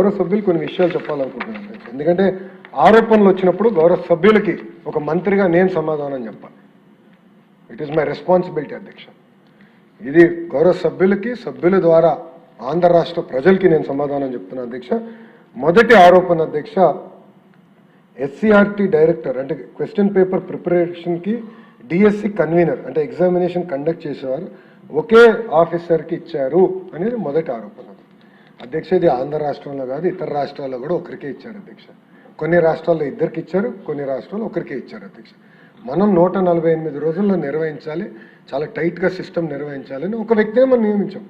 గౌరవ సభ్యులు కొన్ని విషయాలు చెప్పాలనుకుంటున్నాను. ఎందుకంటే ఆరోపణలు వచ్చినప్పుడు గౌరవ సభ్యులకి ఒక మంత్రిగా నేను సమాధానం చెప్పాలి. ఇట్ ఈస్ మై రెస్పాన్సిబిలిటీ అధ్యక్ష. ఇది గౌరవ సభ్యులకి, సభ్యుల ద్వారా ఆంధ్ర రాష్ట్ర ప్రజలకి నేను సమాధానం చెప్తున్నాను అధ్యక్ష. మొదటి ఆరోపణ అధ్యక్ష, ఎస్సీఆర్టీ డైరెక్టర్ అంటే క్వశ్చన్ పేపర్ ప్రిపరేషన్కి డిఎస్సి కన్వీనర్ అంటే ఎగ్జామినేషన్ కండక్ట్ చేసేవారు ఒకే ఆఫీసర్కి ఇచ్చారు అనేది మొదటి ఆరోపణ అధ్యక్ష. ఇది ఆంధ్ర రాష్ట్రంలో కాదు, ఇతర రాష్ట్రాల్లో కూడా ఒకరికే ఇచ్చారు అధ్యక్ష. కొన్ని రాష్ట్రాల్లో ఇద్దరికి ఇచ్చారు, కొన్ని రాష్ట్రాల్లో ఒకరికే ఇచ్చారు అధ్యక్ష. మనం 148 రోజుల్లో నిర్వహించాలి, చాలా టైట్గా సిస్టమ్ నిర్వహించాలని ఒక వ్యక్తిని మనం నియమించాం.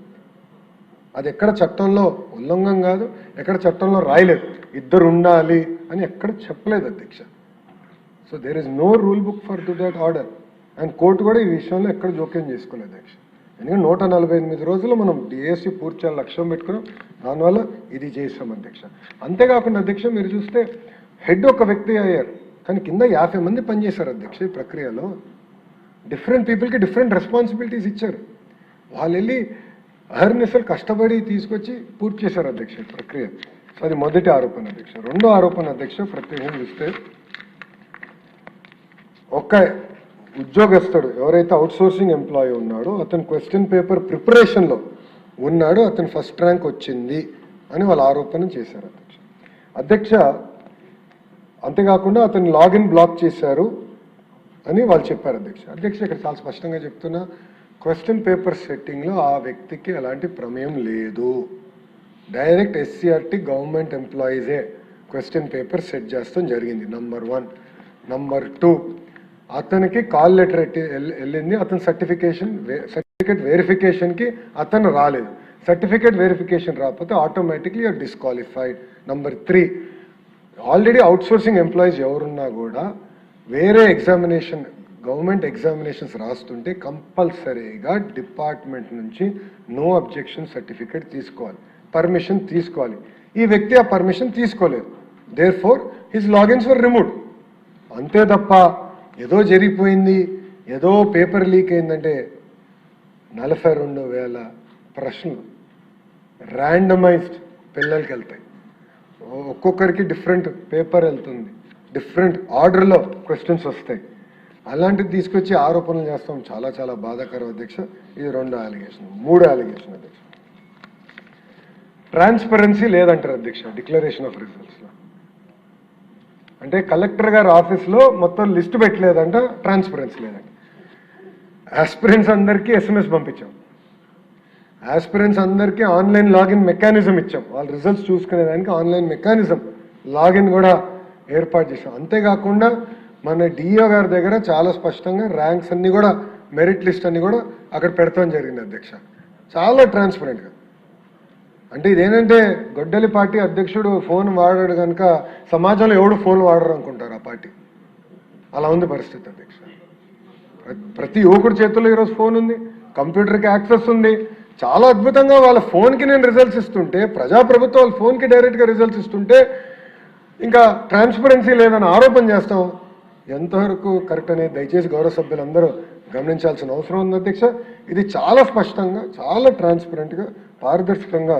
అది ఎక్కడ చట్టంలో ఉల్లంఘన కాదు, ఎక్కడ చట్టంలో రాయలేదు ఇద్దరు ఉండాలి అని ఎక్కడ చెప్పలేదు అధ్యక్ష. So there is no rule book for to that order. And court కూడా ఈ విషయంలో ఎక్కడ జోక్యం చేసుకోలేదు అధ్యక్ష. ఎందుకంటే 148 రోజుల్లో మనం డిఎస్సి పూర్తి చేయాలి లక్ష్యం పెట్టుకున్నాం, దానివల్ల ఇది చేసాం అధ్యక్ష. అంతేకాకుండా అధ్యక్ష మీరు చూస్తే హెడ్ ఒక వ్యక్తి అయ్యారు, కానీ కింద 50 మంది పనిచేశారు అధ్యక్ష. ఈ ప్రక్రియలో డిఫరెంట్ పీపుల్కి డిఫరెంట్ రెస్పాన్సిబిలిటీస్ ఇచ్చారు. వాళ్ళు వెళ్ళి అహర్నిశలు కష్టపడి తీసుకొచ్చి పూర్తి చేశారు అధ్యక్ష ఈ ప్రక్రియ. సో అది మొదటి ఆరోపణ అధ్యక్ష. రెండో ఆరోపణ అధ్యక్ష, ప్రత్యేకంగా చూస్తే ఒక్క ఉద్యోగస్తుడు ఎవరైతే అవుట్సోర్సింగ్ ఎంప్లాయీ ఉన్నాడో అతను క్వశ్చన్ పేపర్ ప్రిపరేషన్లో ఉన్నాడు, అతను ఫస్ట్ ర్యాంక్ వచ్చింది అని వాళ్ళు ఆరోపణ చేశారు అధ్యక్ష. అధ్యక్ష అంతేకాకుండా అతను లాగిన్ బ్లాక్ చేశారు అని వాళ్ళు చెప్పారు అధ్యక్ష. అధ్యక్ష ఇక్కడ చాలా స్పష్టంగా చెప్తున్నా, క్వశ్చన్ పేపర్ సెట్టింగ్లో ఆ వ్యక్తికి ఎలాంటి ప్రమేయం లేదు. డైరెక్ట్ ఎస్సీఆర్టీ గవర్నమెంట్ ఎంప్లాయీసే క్వశ్చన్ పేపర్ సెట్ చేస్తాం జరిగింది, నంబర్ 1. నంబర్ 2, అతనికి కాల్ లెటర్ వెళ్ళింది, అతని సర్టిఫికేట్ వెరిఫికేషన్కి అతను రాలేదు. సర్టిఫికేట్ వెరిఫికేషన్ రాకపోతే automatically are disqualified. Number 3, already outsourcing employees ఎవరున్నా కూడా వేరే ఎగ్జామినేషన్ గవర్నమెంట్ ఎగ్జామినేషన్స్ రాస్తుంటే కంపల్సరీగా డిపార్ట్మెంట్ నుంచి నో అబ్జెక్షన్ సర్టిఫికేట్ తీసుకోవాలి, పర్మిషన్ తీసుకోవాలి. ఈ వ్యక్తి ఆ పర్మిషన్ తీసుకోలేదు, therefore his logins were removed. అంతే తప్ప ఏదో జరిగిపోయింది, ఏదో పేపర్ లీక్ అయిందంటే 42,000 ప్రశ్నలు ర్యాండమైజ్డ్ పిల్లలకి వెళ్తాయి. ఒక్కొక్కరికి డిఫరెంట్ పేపర్ వెళ్తుంది, డిఫరెంట్ ఆర్డర్లో క్వశ్చన్స్ వస్తాయి. అలాంటివి తీసుకొచ్చి ఆరోపణలు చేస్తాం, చాలా చాలా బాధాకరం అధ్యక్ష. ఇది 2వ అలిగేషన్. 3వ అలిగేషన్ అధ్యక్ష, ట్రాన్స్పరెన్సీ లేదంటారు అధ్యక్ష డిక్లరేషన్ ఆఫ్ రిజల్ట్స్లో. అంటే కలెక్టర్ గారి ఆఫీస్లో మొత్తం లిస్ట్ పెట్టలేదంట, ట్రాన్స్పరెన్సీ లేదంట. ఆస్పిరెంట్స్ అందరికీ ఎస్ఎంఎస్ పంపించాం, ఆస్పిరెంట్స్ అందరికీ ఆన్లైన్ లాగిన్ మెకానిజం ఇచ్చాం, వాళ్ళ రిజల్ట్స్ చూసుకునేదానికి ఆన్లైన్ మెకానిజం లాగిన్ కూడా ఏర్పాటు చేసాం. అంతేకాకుండా మన డిఓ గారి దగ్గర చాలా స్పష్టంగా ర్యాంక్స్ అన్నీ కూడా, మెరిట్ లిస్ట్ అన్ని కూడా అక్కడ పెడతాం జరిగింది అధ్యక్ష, చాలా ట్రాన్స్పరెంట్గా. అంటే ఇదేంటంటే గొడ్డలి పార్టీ అధ్యక్షుడు ఫోన్ వాడాడు కనుక సమాజంలో ఎవడు ఫోన్ వాడరు అనుకుంటారు ఆ పార్టీ, అలా ఉంది పరిస్థితి అధ్యక్ష. ప్రతి యువకుడి చేతుల్లో ఈరోజు ఫోన్ ఉంది, కంప్యూటర్కి యాక్సెస్ ఉంది. చాలా అద్భుతంగా వాళ్ళ ఫోన్కి నేను రిజల్ట్స్ ఇస్తుంటే, ప్రజాప్రభుత్వం వాళ్ళ ఫోన్కి డైరెక్ట్గా రిజల్ట్స్ ఇస్తుంటే ఇంకా ట్రాన్స్పరెన్సీ లేదని ఆరోపణ చేస్తాం. ఎంతవరకు కరెక్ట్ అనేది దయచేసి గౌరవ సభ్యులందరూ గమనించాల్సిన అవసరం ఉంది అధ్యక్ష. ఇది చాలా స్పష్టంగా, చాలా ట్రాన్స్పరెంట్గా, పారదర్శకంగా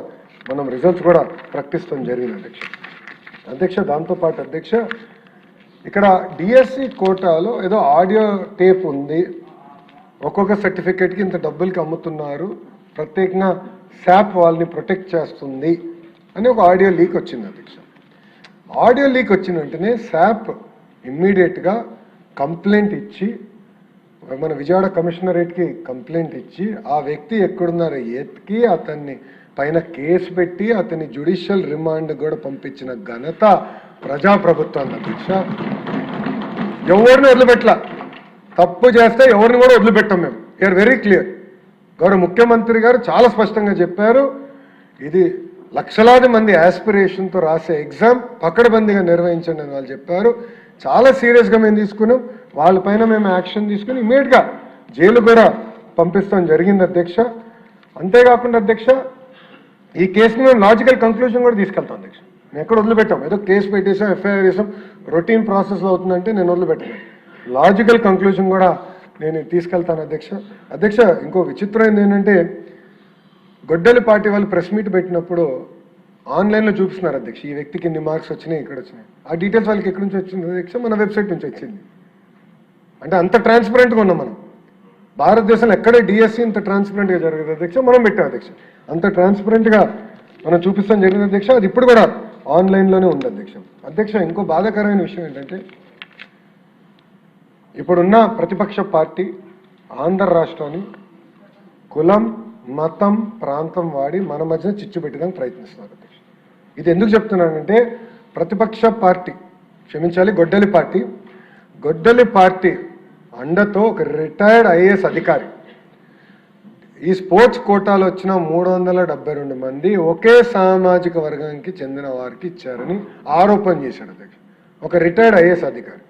మనం రిజల్ట్స్ కూడా ప్రకటిస్తాం జరిగింది అధ్యక్ష. అధ్యక్ష దాంతోపాటు అధ్యక్ష ఇక్కడ డిఎస్సి కోటాలో ఏదో ఆడియో టేప్ ఉంది, ఒక్కొక్క సర్టిఫికేట్కి ఇంత డబ్బులకి అమ్ముతున్నారు, ప్రత్యేకంగా శాప్ వాళ్ళని ప్రొటెక్ట్ చేస్తుంది అని ఒక ఆడియో లీక్ వచ్చింది అధ్యక్ష. ఆడియో లీక్ వచ్చిన వెంటనే శాప్ ఇమ్మీడియట్గా కంప్లైంట్ ఇచ్చి, మన విజయవాడ కమిషనరేట్కి కంప్లైంట్ ఇచ్చి ఆ వ్యక్తి ఎక్కడున్నారో ఎత్తికి అతన్ని పైన కేసు పెట్టి అతన్ని జ్యుడిషియల్ రిమాండ్ కూడా పంపించిన ఘనత ప్రజాప్రభుత్వం అధ్యక్ష. ఎవరిని వదిలిపెట్టలా, తప్పు చేస్తే ఎవరిని కూడా వదిలిపెట్టాం మేము. You're very clear. గౌరవ ముఖ్యమంత్రి గారు చాలా స్పష్టంగా చెప్పారు, ఇది లక్షలాది మంది ఆస్పిరేషన్తో రాసే ఎగ్జామ్ పకడ్బందీగా నిర్వహించండి అని వాళ్ళు చెప్పారు. చాలా సీరియస్గా మేము తీసుకున్నాం, వాళ్ళపైన మేము యాక్షన్ తీసుకుని ఇమీడియట్గా జైలు కూడా పంపిస్తాం జరిగింది అధ్యక్ష. అంతేకాకుండా అధ్యక్ష ఈ కేసుని మేము లాజికల్ కంక్లూజన్ కూడా తీసుకెళ్తాం అధ్యక్ష. మేము ఎక్కడ వదిలిపెట్టాం, ఏదో కేసు పెట్టేసాం, ఎఫ్ఐఆర్ చేసాం, రొటీన్ ప్రాసెస్లో అవుతుందంటే నేను వదిలిపెట్టాను. లాజికల్ కంక్లూజన్ కూడా నేను తీసుకెళ్తాను అధ్యక్ష. అధ్యక్ష ఇంకో విచిత్రమైనది ఏంటంటే, గొడ్డలి పార్టీ వాళ్ళు ప్రెస్ మీట్ పెట్టినప్పుడు ఆన్లైన్లో చూపిస్తున్నారు అధ్యక్ష, ఈ వ్యక్తికి ఇన్ని మార్క్స్ వచ్చినాయి, ఇక్కడ వచ్చినాయి. ఆ డీటెయిల్స్ వాళ్ళకి ఎక్కడి నుంచి వచ్చింది అధ్యక్ష? మన వెబ్సైట్ నుంచి వచ్చింది. అంటే అంత ట్రాన్స్పరెంట్గా ఉన్నాం మనం. భారతదేశంలో ఎక్కడే డిఎస్సి ఇంత ట్రాన్స్పరెంట్గా జరగదు అధ్యక్ష, మనం పెట్టాం అధ్యక్ష. అంత ట్రాన్స్పరెంట్గా మనం చూపిస్తాం జరిగింది అధ్యక్ష. అది ఇప్పుడు కూడా ఆన్లైన్లోనే ఉంది అధ్యక్ష. అధ్యక్ష, ఇంకో బాధాకరమైన విషయం ఏంటంటే, ఇప్పుడున్న ప్రతిపక్ష పార్టీ ఆంధ్ర రాష్ట్రాన్ని కులం, మతం, ప్రాంతం వాడి మన మధ్యన చిచ్చు పెట్టడానికి ప్రయత్నిస్తున్నారు అధ్యక్ష. ఇది ఎందుకు చెప్తున్నానంటే, ప్రతిపక్ష పార్టీ, క్షమించాలి, గొడ్డలి పార్టీ అండతో ఒక రిటైర్డ్ ఐఏఎస్ అధికారి ఈ స్పోర్ట్స్ కోటాలో వచ్చిన 372 మంది ఒకే సామాజిక వర్గానికి చెందిన వారికి ఇచ్చారని ఆరోపణ చేశాడు అధ్యక్ష. ఒక రిటైర్డ్ ఐఏఎస్ అధికారి.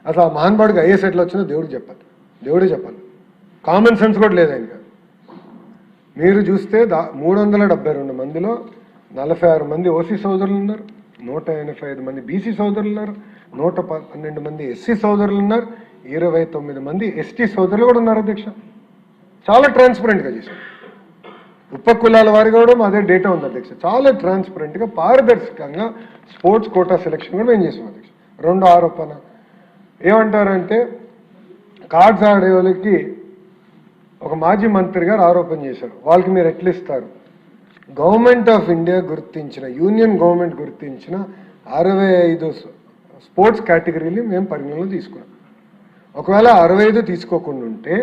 అసలు ఆ మహాన్బాడుకి ఐఏఎస్ ఎట్లా వచ్చిందో దేవుడే చెప్పాలి. కామన్ సెన్స్ కూడా లేదు ఆయనకి. మీరు చూస్తే 372 మందిలో 46 మంది ఓసీ సోదరులు ఉన్నారు, 185 మంది బీసీ సోదరులు ఉన్నారు, 112 మంది ఎస్సీ సోదరులు ఉన్నారు, 29 మంది ఎస్టీ సోదరులు కూడా ఉన్నారు అధ్యక్ష. చాలా ట్రాన్స్పరెంట్గా చేశాం. ఉపకులాల వారి కూడా అదే డేటా ఉంది అధ్యక్ష. చాలా ట్రాన్స్పరెంట్గా పారదర్శకంగా స్పోర్ట్స్ కోటా సెలక్షన్ కూడా మేము చేసాం అధ్యక్ష. రెండో ఆరోపణ ఏమంటారంటే, కార్డ్స్ ఆడే వాళ్ళకి ఒక మాజీ మంత్రి గారు ఆరోపణ చేశారు, వాళ్ళకి మీరు ఎట్లా ఇస్తారు? గవర్నమెంట్ ఆఫ్ ఇండియా గుర్తించిన, యూనియన్ గవర్నమెంట్ గుర్తించిన 65 స్పోర్ట్స్ కేటగిరీని మేము పరిగణలో తీసుకున్నాం. ఒకవేళ 65 తీసుకోకుండా ఉంటే,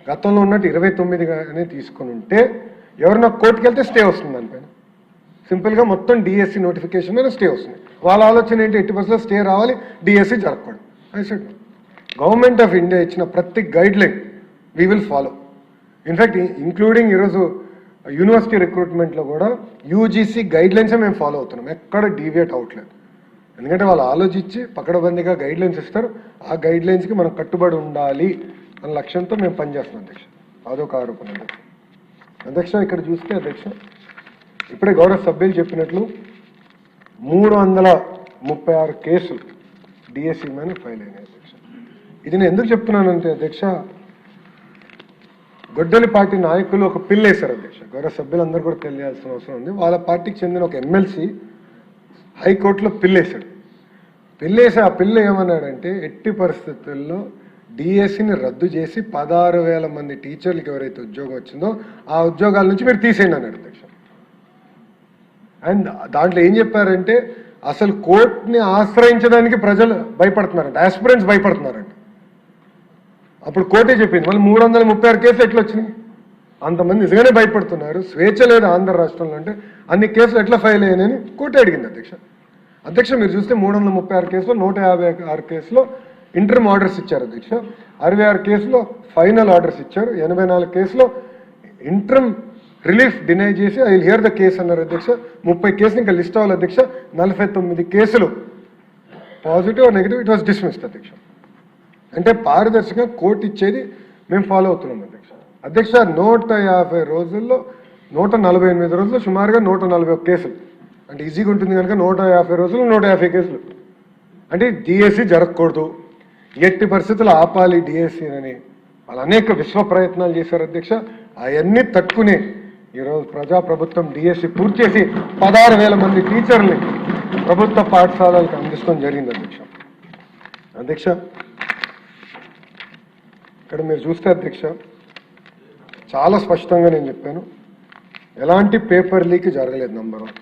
గతంలో ఉన్నట్టు 29గానే తీసుకుని ఉంటే, ఎవరన్నా కోర్టుకు వెళ్తే స్టే వస్తుంది దానిపైన. సింపుల్గా మొత్తం డిఎస్సి నోటిఫికేషన్ మీద స్టే వస్తుంది. వాళ్ళ ఆలోచన ఏంటి? 80% స్టే రావాలి, డిఎస్సి జరగకూడదు. I said government of India ఇచ్చిన ప్రతి guide line we will follow. In fact including ఈరోజు యూనివర్సిటీ రిక్రూట్మెంట్లో కూడా యూజీసీ గైడ్ లైన్సే మేము ఫాలో అవుతున్నాం, ఎక్కడ డీవియేట్ అవ్వట్లేదు. ఎందుకంటే వాళ్ళు ఆలోచించి పకడబందీగా గైడ్ లైన్స్ ఇస్తారు, ఆ గైడ్ లైన్స్కి మనం కట్టుబడి ఉండాలి అన్న లక్ష్యంతో మేము పనిచేస్తున్నాం అధ్యక్ష. అదొక ఆరోపణ అధ్యక్ష. అధ్యక్ష, ఇక్కడ చూస్తే అధ్యక్ష, ఇప్పుడే గౌరవ సభ్యులు చెప్పినట్లు 336 కేసులు డిఎస్సి మీద ఫైల్ అయినాయి అధ్యక్ష. ఇది నేను ఎందుకు చెప్తున్నానంటే అధ్యక్ష, గొడ్డలి పార్టీ నాయకులు ఒక పిల్ వేశారు అధ్యక్ష. గౌరవ సభ్యులందరూ కూడా తెలియాల్సిన అవసరం ఉంది. వాళ్ళ పార్టీకి చెందిన ఒక ఎమ్మెల్సీ హైకోర్టులో పిల్లేశాడు. పిల్లేసి ఆ పిల్ల ఏమన్నాడంటే, ఎట్టి పరిస్థితుల్లో డిఎస్సిని రద్దు చేసి 16,000 మంది టీచర్లకు ఎవరైతే ఉద్యోగం వచ్చిందో ఆ ఉద్యోగాల నుంచి మీరు తీసేయండి అన్నాడు అధ్యక్ష. అండ్ దాంట్లో ఏం చెప్పారంటే, అసలు కోర్టుని ఆశ్రయించడానికి ప్రజలు భయపడుతున్నారంట, ఆస్పిరెంట్స్ భయపడుతున్నారంట. అప్పుడు కోర్టే చెప్పింది, మళ్ళీ 336 కేసులు ఎట్లా వచ్చినాయి? అంతమంది నిజంగానే భయపడుతున్నారు, స్వేచ్ఛ లేదు ఆంధ్ర రాష్ట్రంలో అంటే అన్ని కేసులు ఎట్లా ఫైల్ అయ్యాయని కోర్టు అడిగింది అధ్యక్ష. అధ్యక్ష, మీరు చూస్తే 336 కేసులో 156 కేసులో ఇంటర్మ్ ఆర్డర్స్ ఇచ్చారు అధ్యక్ష, 66 కేసులో ఫైనల్ ఆర్డర్స్ ఇచ్చారు, 84 కేసులో ఇంటర్మ్ రిలీఫ్ డినై చేసి I will here the case అన్నారు అధ్యక్ష. 30 కేసులు ఇంకా లిస్ట్ అవ్వాలి అధ్యక్ష. 49 కేసులు positive negative, it was dismissed అధ్యక్ష. అంటే పారదర్శకంగా కోర్టు ఇచ్చేది మేము ఫాలో అవుతున్నాం అధ్యక్ష. అధ్యక్ష, 150 రోజుల్లో 148 రోజుల్లో సుమారుగా 141 కేసులు, అంటే ఈజీగా ఉంటుంది కనుక 150 రోజులు 150 కేసులు. అంటే డిఎస్సి జరగకూడదు, ఎట్టి పరిస్థితులు ఆపాలి డిఎస్సి అని వాళ్ళు అనేక విశ్వ ప్రయత్నాలు చేశారు అధ్యక్ష. అవన్నీ తట్టుకునే ఈరోజు ప్రజాప్రభుత్వం డిఎస్సి పూర్తి చేసి 16,000 మంది టీచర్ని ప్రభుత్వ పాఠశాలలకు అందిస్తాం జరిగింది అధ్యక్ష. అధ్యక్ష, ఇక్కడ మీరు చూస్తే అధ్యక్ష, చాలా స్పష్టంగా నేను చెప్పాను, ఎలాంటి పేపర్ లీక్ జరగలేదు. నంబర్ 1.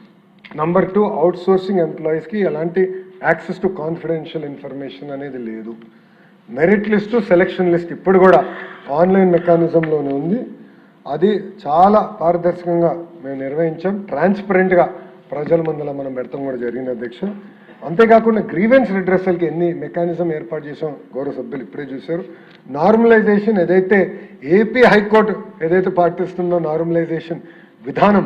నంబర్ 2, అవుట్ సోర్సింగ్ ఎంప్లాయీస్కి ఎలాంటి యాక్సెస్ టు కాన్ఫిడెన్షియల్ ఇన్ఫర్మేషన్ అనేది లేదు. మెరిట్ లిస్టు, సెలక్షన్ లిస్ట్ ఇప్పుడు కూడా ఆన్లైన్ మెకానిజంలోనే ఉంది. అది చాలా పారదర్శకంగా మేము నిర్వహించాం, ట్రాన్స్పరెంట్గా ప్రజల ముందర మనం పెడతాం కూడా జరిగింది అధ్యక్ష. అంతేకాకుండా గ్రీవెన్స్ రిడ్రెసల్కి ఎన్ని మెకానిజం ఏర్పాటు చేసాం గౌరవ సభ్యులు ఇప్పుడే చూశారు. నార్మలైజేషన్ ఏదైతే ఏపీ హైకోర్టు ఏదైతే పాటిస్తుందో నార్మలైజేషన్ విధానం,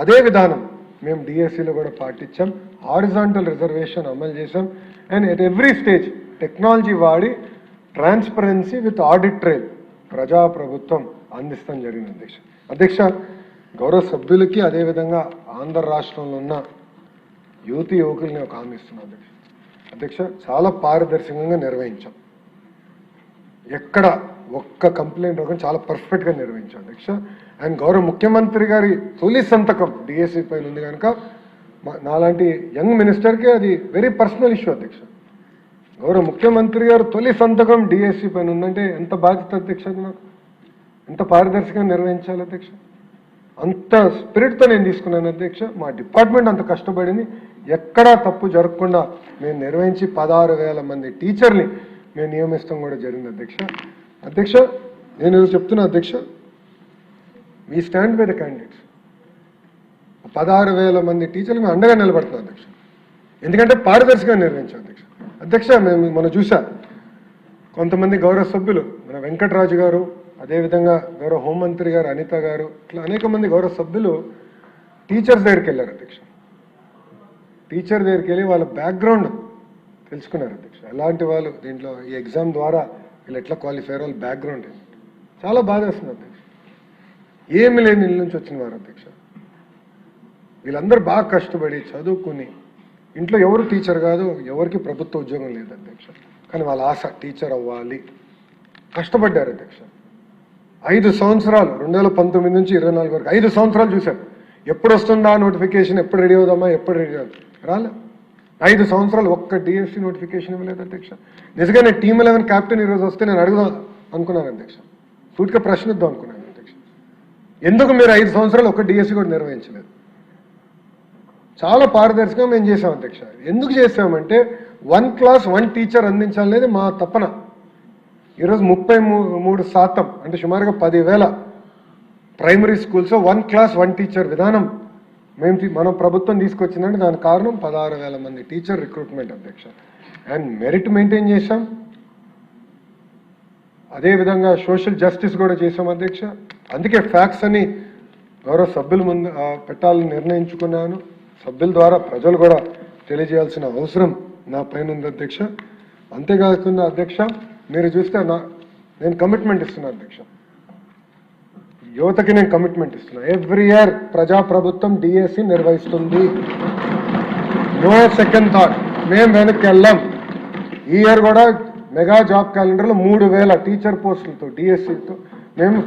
అదే విధానం మేము డిఎస్సిలో కూడా పాటించాం. హారిజాంటల్ రిజర్వేషన్ అమలు చేసాం. And at every stage technology వాడి ట్రాన్స్పరెన్సీ విత్ ఆడిట్ ట్రైల్ ప్రజాప్రభుత్వం అందిస్తాం జరిగింది అధ్యక్ష. అధ్యక్ష, గౌరవ సభ్యులకి అదేవిధంగా ఆంధ్ర రాష్ట్రంలో ఉన్న యువతి యువకుల్ని ఒక హామీ ఇస్తున్నాం అధ్యక్ష. అధ్యక్ష, చాలా పారదర్శకంగా నిర్వహించాం, ఎక్కడ ఒక్క కంప్లైంట్ ఒకటి చాలా పర్ఫెక్ట్గా నిర్వహించాం అధ్యక్ష. అండ్ గౌరవ ముఖ్యమంత్రి గారి తొలి సంతకం డిఎస్సి పైన ఉంది కనుక నాలాంటి యంగ్ మినిస్టర్కి అది వెరీ పర్సనల్ ఇష్యూ అధ్యక్ష. గౌరవ ముఖ్యమంత్రి గారు తొలి సంతకం డిఎస్సి పైన ఉందంటే ఎంత బాధ్యత అధ్యక్ష, అది నాకు ఎంత పారదర్శకంగా నిర్వహించాలి అధ్యక్ష. అంత స్పిరిట్తో నేను తీసుకున్నాను అధ్యక్ష. మా డిపార్ట్మెంట్ అంత కష్టపడింది, ఎక్కడా తప్పు జరగకుండా మేము నిర్వహించి 16,000 మంది టీచర్ని మేము నియమిస్తాం కూడా జరిగింది అధ్యక్ష. అధ్యక్ష నేను చెప్తున్నా అధ్యక్ష, we stand by the candidates. 16,000 మంది టీచర్లు మేము అండగా నిలబడుతున్నాం అధ్యక్ష, ఎందుకంటే పారదర్శకంగా నిర్వహించాం అధ్యక్ష. అధ్యక్ష మనం చూసా కొంతమంది గౌరవ సభ్యులు, మన వెంకటరాజు గారు, అదేవిధంగా గౌరవ హోంమంత్రి గారు అనిత గారు, ఇట్లా అనేక మంది గౌరవ సభ్యులు టీచర్స్ దగ్గరికి వెళ్ళారు అధ్యక్ష. టీచర్ దగ్గరికి వెళ్ళి వాళ్ళ బ్యాక్గ్రౌండ్ తెలుసుకున్నారు అధ్యక్ష. ఎలాంటి వాళ్ళు దీంట్లో ఈ ఎగ్జామ్ ద్వారా వీళ్ళు ఎట్లా క్వాలిఫై అయ్యారు, వాళ్ళ బ్యాక్గ్రౌండ్ ఏంటి. చాలా బాధ వేస్తుంది అధ్యక్ష. ఏమి లేని ఇళ్ళ నుంచి వచ్చిన వారు అధ్యక్ష. వీళ్ళందరూ బాగా కష్టపడి చదువుకుని, ఇంట్లో ఎవరు టీచర్ కాదు, ఎవరికి ప్రభుత్వ ఉద్యోగం లేదు అధ్యక్ష, కానీ వాళ్ళ ఆశ టీచర్ అవ్వాలి, కష్టపడ్డారు అధ్యక్ష. 5 సంవత్సరాలు 2019 నుంచి 24 వరకు 5 సంవత్సరాలు చూశారు. ఎప్పుడు వస్తుందా నోటిఫికేషన్, ఎప్పుడు రెడీ అవుదామా, ఎప్పుడు రెడీ అవుతాం, రాలే. 5 సంవత్సరాలు ఒక్క డిఎస్సి నోటిఫికేషన్ ఇవ్వలేదు అధ్యక్ష. నిజంగా నేను టీమ్ 11 క్యాప్టెన్ ఈరోజు వస్తే నేను అడుగుదాం అనుకున్నాను అధ్యక్ష, సూటిగా ప్రశ్నిద్దాం అనుకున్నాను అధ్యక్ష. ఎందుకు మీరు 5 సంవత్సరాలు ఒక్క డిఎస్సి కూడా నిర్వహించలేదు? చాలా పారదర్శకంగా మేము చేసాం అధ్యక్ష. ఎందుకు చేసామంటే 1 క్లాస్ 1 టీచర్ అందించాలనేది మా తపన. ఈరోజు 33% అంటే సుమారుగా 10,000 ప్రైమరీ స్కూల్స్ 1 క్లాస్ 1 టీచర్ విధానం మనం ప్రభుత్వం తీసుకొచ్చిందంటే దానికి కారణం 16,000 మంది టీచర్ రిక్రూట్మెంట్ అధ్యక్ష. అండ్ మెరిట్ మెయింటైన్ చేశాం, అదేవిధంగా సోషల్ జస్టిస్ కూడా చేశాం అధ్యక్ష. అందుకే ఫ్యాక్ట్స్ అని గౌరవ సభ్యుల ముందు పెట్టాలని నిర్ణయించుకున్నాను. సభ్యుల ద్వారా ప్రజలు కూడా తెలియజేయాల్సిన అవసరం నా పైన ఉంది అధ్యక్ష. అంతేకాకుండా అధ్యక్ష మీరు చూస్తే నేను కమిట్మెంట్ ఇస్తున్నాను అధ్యక్ష, యువతకి నేను కమిట్మెంట్ ఇస్తున్నా. ఎవ్రీ ఇయర్ ప్రజాప్రభుత్వం డిఎస్సి నిర్వహిస్తుంది, నో సెకండ్ థాట్, మేము వెనక్కి వెళ్ళాం. ఈ ఇయర్ కూడా మెగా జాబ్ క్యాలెండర్లో 3,000 టీచర్ పోస్టులతో డిఎస్సితో మేము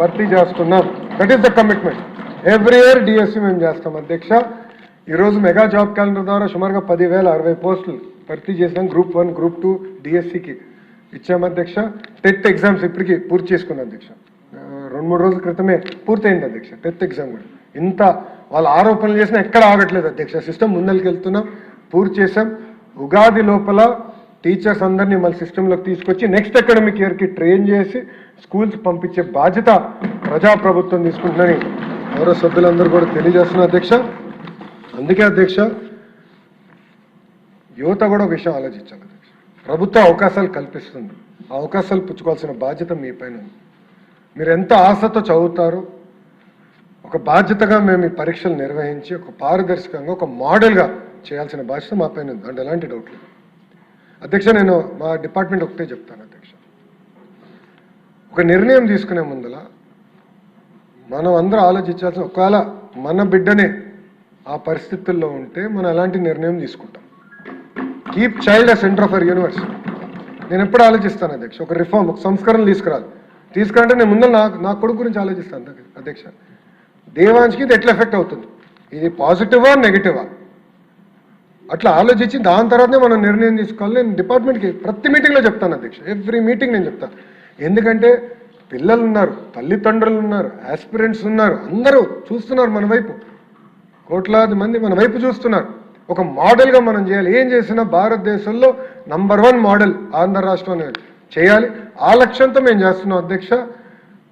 భర్తీ చేస్తున్నాం. That is the commitment. Every year DSC మేము చేస్తాం అధ్యక్ష. ఈరోజు మెగా జాబ్ క్యాలెండర్ ద్వారా సుమారుగా 10,060 పోస్టులు భర్తీ చేసాం. గ్రూప్ 1 గ్రూప్ 2 డిఎస్సికి ఇచ్చాం అధ్యక్ష. టెట్ ఎగ్జామ్స్ ఇప్పటికీ పూర్తి చేసుకున్నాం అధ్యక్ష. 2-3 రోజుల క్రితమే పూర్తయింది అధ్యక్ష టెట్ ఎగ్జామ్ కూడా. ఇంత వాళ్ళ ఆరోపణలు చేసినా ఎక్కడ ఆగట్లేదు అధ్యక్ష. సిస్టమ్ ముందరికి వెళ్తున్నాం, పూర్తి చేసాం. ఉగాది లోపల టీచర్స్ అందరినీ మళ్ళీ సిస్టంలోకి తీసుకొచ్చి నెక్స్ట్ అకాడమిక్ ఇయర్కి ట్రైన్ చేసి స్కూల్స్ పంపించే బాధ్యత ప్రజాప్రభుత్వం తీసుకుంటుందని గౌరవ సభ్యులందరూ కూడా తెలియజేస్తున్నారు అధ్యక్ష. అందుకే అధ్యక్ష యువత కూడా విషయం ఆలోచించాలి అధ్యక్ష. ప్రభుత్వం అవకాశాలు కల్పిస్తుంది, ఆ అవకాశాలు పుచ్చుకోవాల్సిన బాధ్యత మీ పైన ఉంది. మీరు ఎంత ఆశతో చదువుతారో, ఒక బాధ్యతగా మేము ఈ పరీక్షలు నిర్వహించి ఒక పారదర్శకంగా ఒక మోడల్గా చేయాల్సిన బాధ్యత మా పైన ఉంది, అంటే ఎలాంటి డౌట్ లేదు అధ్యక్ష. నేను మా డిపార్ట్మెంట్ ఒకటే చెప్తాను అధ్యక్ష, ఒక నిర్ణయం తీసుకునే ముందల మనం అందరూ ఆలోచించాల్సిన, ఒకవేళ మన బిడ్డనే ఆ పరిస్థితుల్లో ఉంటే మనం ఎలాంటి నిర్ణయం తీసుకుంటాం. Keep child a centre of our universe. నేను ఎప్పుడు ఆలోచిస్తాను అధ్యక్ష, ఒక రిఫార్మ్, ఒక సంస్కరణ తీసుకురంటే నేను ముందు నా కొడుకు గురించి ఆలోచిస్తాను అధ్యక్ష. దేవాంశ్కి ఇది ఎట్లా ఎఫెక్ట్ అవుతుంది, ఇది పాజిటివా నెగిటివా, అట్లా ఆలోచించి దాని తర్వాతనే మనం నిర్ణయం తీసుకోవాలి. నేను డిపార్ట్మెంట్కి ప్రతి మీటింగ్లో చెప్తాను అధ్యక్ష, ఎవ్రీ మీటింగ్ నేను చెప్తాను. ఎందుకంటే పిల్లలు ఉన్నారు, తల్లిదండ్రులు ఉన్నారు, ఆస్పిరెంట్స్ ఉన్నారు, అందరూ చూస్తున్నారు మన వైపు, కోట్లాది మంది మన వైపు చూస్తున్నారు. ఒక మోడల్గా మనం చేయాలి. ఏం చేసినా భారతదేశంలో నంబర్ 1 మోడల్ ఆంధ్ర రాష్ట్రం చేయాలి. ఆ లక్ష్యంతో మేము చేస్తున్నాం అధ్యక్ష.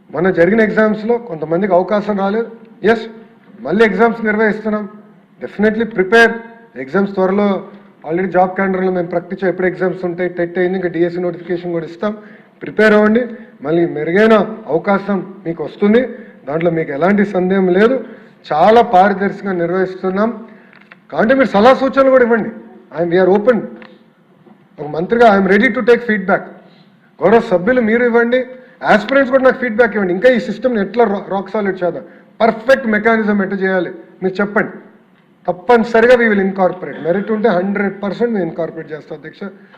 మన జరిగిన ఎగ్జామ్స్లో కొంతమందికి అవకాశం రాలేదు, ఎస్ మళ్ళీ ఎగ్జామ్స్ నిర్వహిస్తున్నాం. Definitely prepare. ఎగ్జామ్స్ త్వరలో ఆల్రెడీ జాబ్ క్యాలెండర్లో మేము ప్రకటించాం ఎప్పుడు ఎగ్జామ్స్ ఉంటాయి. టెట్ అయింది, ఇంకా డిఎస్సి నోటిఫికేషన్ కూడా ఇస్తాం. ప్రిపేర్ అవ్వండి, మళ్ళీ మెరుగైన అవకాశం మీకు వస్తుంది, దాంట్లో మీకు ఎలాంటి సందేహం లేదు. చాలా పారదర్శకంగా నిర్వహిస్తున్నాం. కాబట్టి మీరు సలహా సూచనలు కూడా ఇవ్వండి. We're open. ఒక మంత్రిగా I'm ready to take feedback. గౌరవ సభ్యులు మీరు ఇవ్వండి, ఆస్పిరెంట్స్ కూడా నాకు ఫీడ్బ్యాక్ ఇవ్వండి. ఇంకా ఈ సిస్టమ్ని ఎట్లా రాక్ సాలిడ్ చేద్దాం, పర్ఫెక్ట్ మెకానిజం ఎట్లా చేయాలి మీరు చెప్పండి. తప్పనిసరిగా వీ విల్ ఇన్కార్పొరేట్. మెరిట్ ఉంటే 100% మేము ఇన్కార్పొరేట్ చేస్తాం అధ్యక్ష.